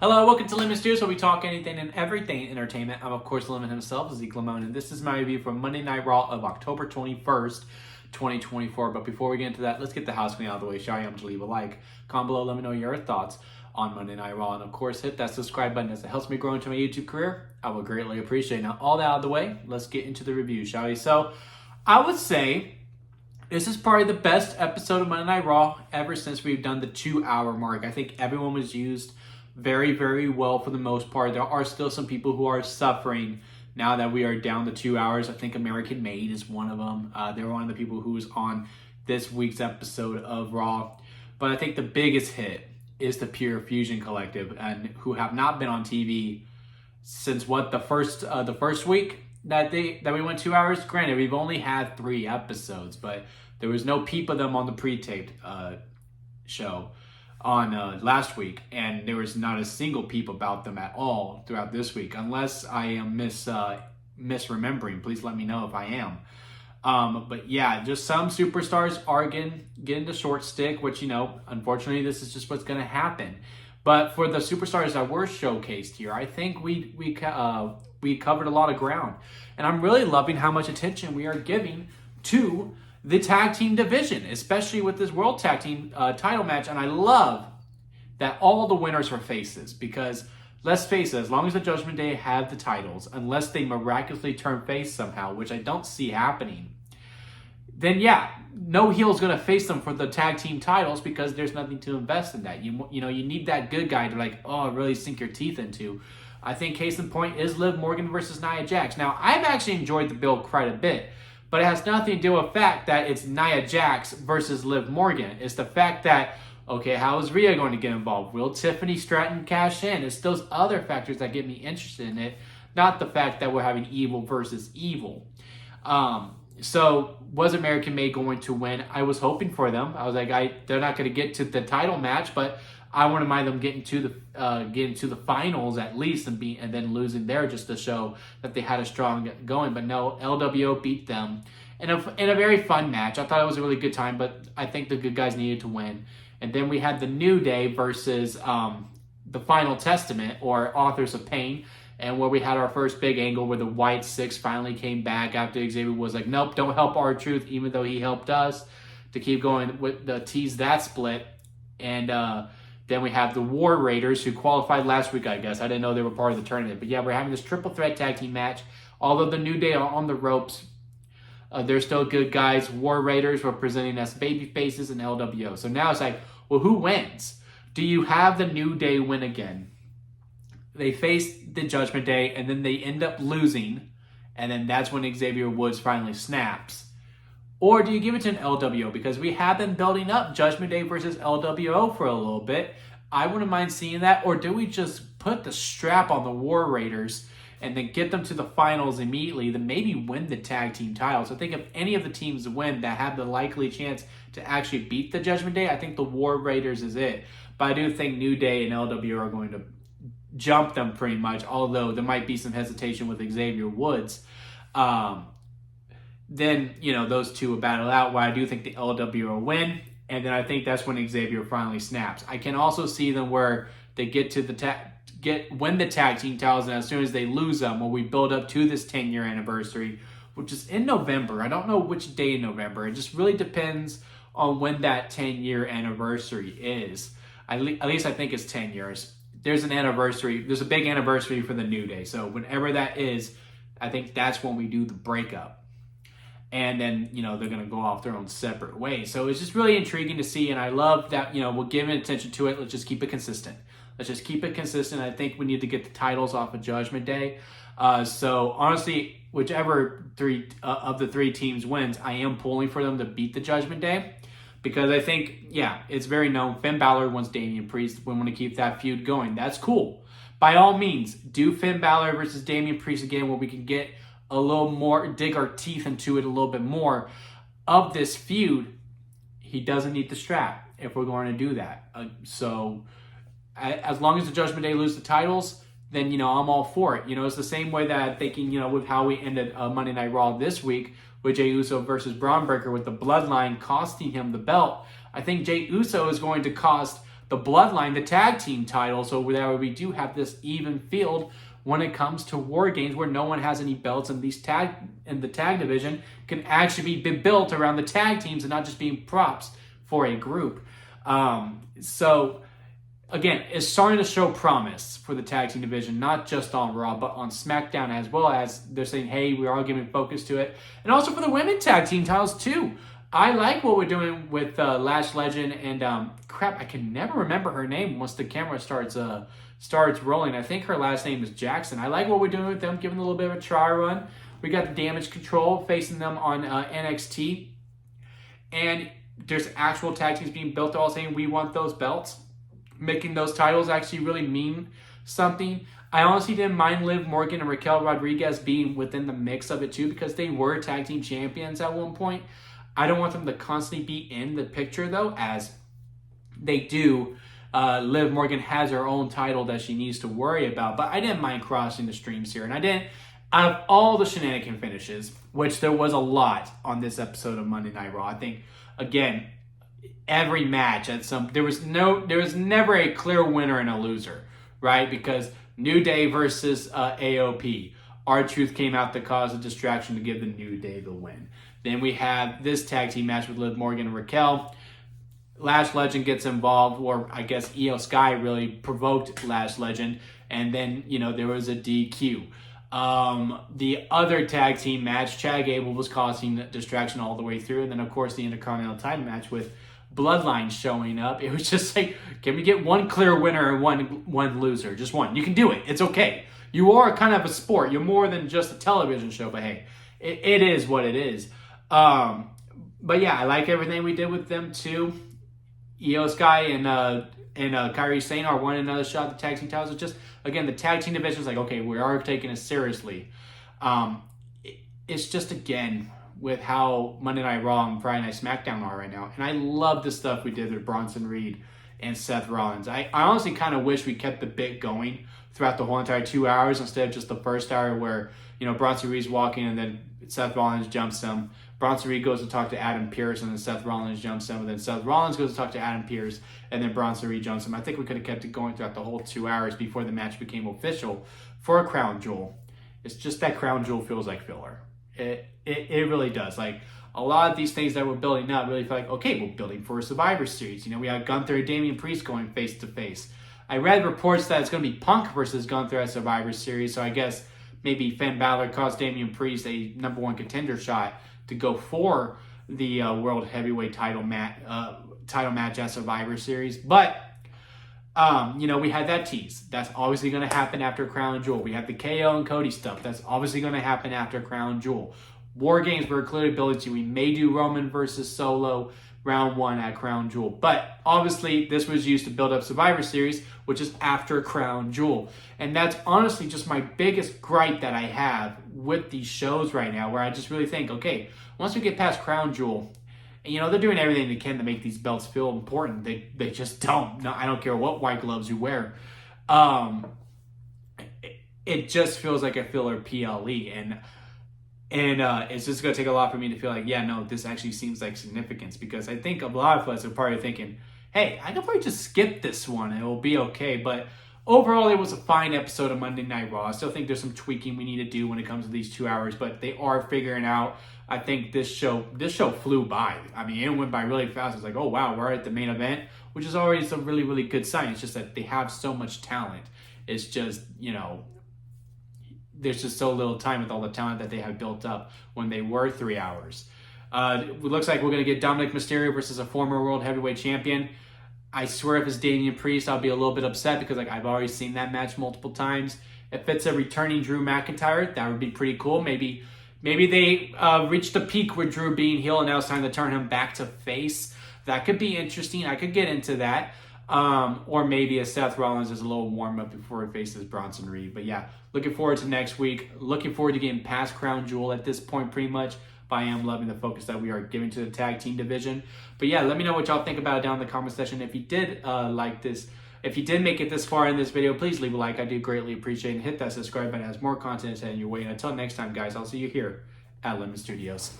Hello, welcome to Lemon Steers, where we talk anything and everything entertainment. I'm, of course, Lemon himself, Zeke Lemon, and this is my review for Monday Night Raw of October 21st, 2024. But before we get into that, let's get the house clean out of the way. Shall I to leave a like? Comment below, let me know your thoughts on Monday Night Raw. And, of course, hit that subscribe button as it helps me grow into my YouTube career. I will greatly appreciate it. Now, all that out of the way, let's get into the review, shall we? So, I would say this is probably the best episode of Monday Night Raw ever since we've done the 2-hour mark. I think everyone was used very, very well for the most part. There are still some people who are suffering now that we are down to 2 hours. I think American Made is one of them. They're one of the people who was on this week's episode of Raw. But I think the biggest hit is the Pure Fusion Collective, and who have not been on TV since the first week that we went 2 hours. Granted, we've only had 3 episodes, but there was no peep of them on the pre-taped show on last week, and there was not a single peep about them at all throughout this week, unless I am misremembering. Please let me know if I am. But yeah, just some superstars are getting the short stick, which, unfortunately, this is just what's going to happen. But for the superstars that were showcased here, I think we covered a lot of ground, and I'm really loving how much attention we are giving to the tag team division, especially with this World Tag Team title match. And I love that all the winners are faces, because let's face it, as long as the Judgment Day have the titles, unless they miraculously turn face somehow, which I don't see happening, then yeah, no heel is going to face them for the tag team titles, because there's nothing to invest in that. You need that good guy to really sink your teeth into. I think case in point is Liv Morgan versus Nia Jax. Now, I've actually enjoyed the build quite a bit, but it has nothing to do with the fact that it's Nia Jax versus Liv Morgan. It's the fact that, okay, how is Rhea going to get involved? Will Tiffany Stratton cash in? It's those other factors that get me interested in it, not the fact that we're having evil versus evil. So was American Made going to win? I was hoping for them. I was like, they're not going to get to the title match, but I wouldn't mind them getting to the finals at least, and then losing there just to show that they had a strong going. But no, LWO beat them in a very fun match. I thought it was a really good time, but I think the good guys needed to win. And then we had the New Day versus the Final Testament, or Authors of Pain, and where we had our first big angle where the White Six finally came back after Xavier was like, nope, don't help R-Truth, even though he helped us, to keep going with the tease that split. And then we have the War Raiders, who qualified last week, I guess. I didn't know they were part of the tournament. But yeah, we're having this triple threat tag team match. Although the New Day are on the ropes, they're still good guys. War Raiders were presenting as baby faces and LWO. So now it's like, well, who wins? Do you have the New Day win again? They face the Judgment Day, and then they end up losing, and then that's when Xavier Woods finally snaps. Or do you give it to an LWO? Because we have been building up Judgment Day versus LWO for a little bit. I wouldn't mind seeing that. Or do we just put the strap on the War Raiders and then get them to the finals immediately, then maybe win the tag team titles? I think if any of the teams win that have the likely chance to actually beat the Judgment Day, I think the War Raiders is it. But I do think New Day and LWO are going to jump them pretty much, although there might be some hesitation with Xavier Woods. Then, those two will battle out, where I do think the LWO will win. And then I think that's when Xavier finally snaps. I can also see them where they get to win the tag team titles, and as soon as they lose them, where we build up to this 10-year anniversary, which is in November. I don't know which day in November. It just really depends on when that 10-year anniversary is. At least I think it's 10 years. There's an anniversary. There's a big anniversary for the New Day. So whenever that is, I think that's when we do the breakup. And then, they're going to go off their own separate ways. So it's just really intriguing to see. And I love that, we're giving attention to it. Let's just keep it consistent. I think we need to get the titles off of Judgment Day. So honestly, whichever three of the 3 teams wins, I am pulling for them to beat the Judgment Day. Because I think, it's very known. Finn Balor wants Damian Priest. We want to keep that feud going. That's cool. By all means, do Finn Balor versus Damian Priest again, where we can get a little more, dig our teeth into it a little bit more of this feud. He doesn't need the strap if we're going to do that. So as long as the Judgment Day lose the titles, then, I'm all for it. It's the same way that I'm thinking, with how we ended Monday Night Raw this week with Jey Uso versus Braun Breaker, with the Bloodline costing him the belt. I think Jey Uso is going to cost the Bloodline, the tag team title, so that we do have this even field when it comes to War Games, where no one has any belts, and the tag division can actually be built around the tag teams and not just being props for a group. So again, it's starting to show promise for the tag team division, not just on Raw, but on SmackDown as well, as they're saying, hey, we are giving focus to it. And also for the women tag team titles too. I like what we're doing with Lash Legend and I can never remember her name once the camera starts rolling. I think her last name is Jackson. I like what we're doing with them, giving them a little bit of a try run. We got the Damage Control facing them on NXT. And there's actual tag teams being built, all saying we want those belts, making those titles actually really mean something. I honestly didn't mind Liv Morgan and Raquel Rodriguez being within the mix of it too, because they were tag team champions at one point. I don't want them to constantly be in the picture though, as they do. Liv Morgan has her own title that she needs to worry about, but I didn't mind crossing the streams here. And I didn't, out of all the shenanigan finishes, which there was a lot on this episode of Monday Night Raw, I think, again, every match there was never a clear winner and a loser, right? Because New Day versus AOP, R-Truth came out to cause a distraction to give the New Day the win. Then we have this tag team match with Liv Morgan and Raquel. Lash Legend gets involved, or I guess Io Sky really provoked Lash Legend, and then there was a DQ. The other tag team match, Chad Gable was causing distraction all the way through, and then of course the Intercontinental title match with Bloodline showing up. It was just like, can we get one clear winner and one loser? Just one. You can do it. It's okay. You are kind of a sport. You're more than just a television show, but hey, it is what it is. But yeah, I like everything we did with them too. Io Sky and Kairi Sane are wanting another shot at the tag team titles. It's just, again, the tag team division is like, okay, we are taking it seriously. It's just, again, with how Monday Night Raw and Friday Night SmackDown are right now. And I love the stuff we did with Bronson Reed and Seth Rollins. I honestly kind of wish we kept the bit going throughout the whole entire 2 hours instead of just the first hour where, Bronson Reed's walking and then Seth Rollins jumps him. Bronson Reed goes to talk to Adam Pearce, and then Seth Rollins jumps him, and then Seth Rollins goes to talk to Adam Pearce, and then Bronson Reed jumps him. I think we could have kept it going throughout the whole 2 hours before the match became official for a crown jewel. It's just that crown jewel feels like filler. It really does. Like, a lot of these things that we're building up really feel like, okay, we're building for a Survivor Series. We have Gunther and Damian Priest going face to face. I read reports that it's going to be Punk versus Gunther at Survivor Series, so I guess maybe Finn Balor caused Damian Priest a number one contender shot to go for the World Heavyweight title match at Survivor Series. But, we had that tease. That's obviously going to happen after Crown Jewel. We have the KO and Cody stuff. That's obviously going to happen after Crown Jewel. War Games were clearly building to. We may do Roman versus Solo round one at Crown Jewel. But obviously, this was used to build up Survivor Series, which is after Crown Jewel. And that's honestly just my biggest gripe that I have with these shows right now, where I just really think, okay, once we get past Crown Jewel, they're doing everything they can to make these belts feel important. They just don't. No, I don't care what white gloves you wear. It just feels like a filler PLE. And it's just going to take a lot for me to feel like, yeah, no, this actually seems like significance. Because I think a lot of us are probably thinking, hey, I could probably just skip this one and it will be okay. But overall, it was a fine episode of Monday Night Raw. I still think there's some tweaking we need to do when it comes to these 2 hours, but they are figuring out. I think this show flew by. I mean, it went by really fast. It's like, oh, wow, we're at the main event, which is already some really, really good sign. It's just that they have so much talent. It's just, there's just so little time with all the talent that they have built up when they were 3 hours. It looks like we're going to get Dominic Mysterio versus a former World Heavyweight Champion. I swear if it's Damian Priest, I'll be a little bit upset because I've already seen that match multiple times. If it's a returning Drew McIntyre, that would be pretty cool. Maybe they reached the peak with Drew being heel and now it's time to turn him back to face. That could be interesting. I could get into that. Or maybe a Seth Rollins is a little warm-up before he faces Bronson Reed. But yeah, looking forward to next week. Looking forward to getting past Crown Jewel at this point pretty much. But I am loving the focus that we are giving to the tag team division. But yeah, let me know what y'all think about it down in the comment section. If you did like this, if you did make it this far in this video, please leave a like. I do greatly appreciate it. And hit that subscribe button as more content is heading your way. And until next time, guys, I'll see you here at Lemon Studios.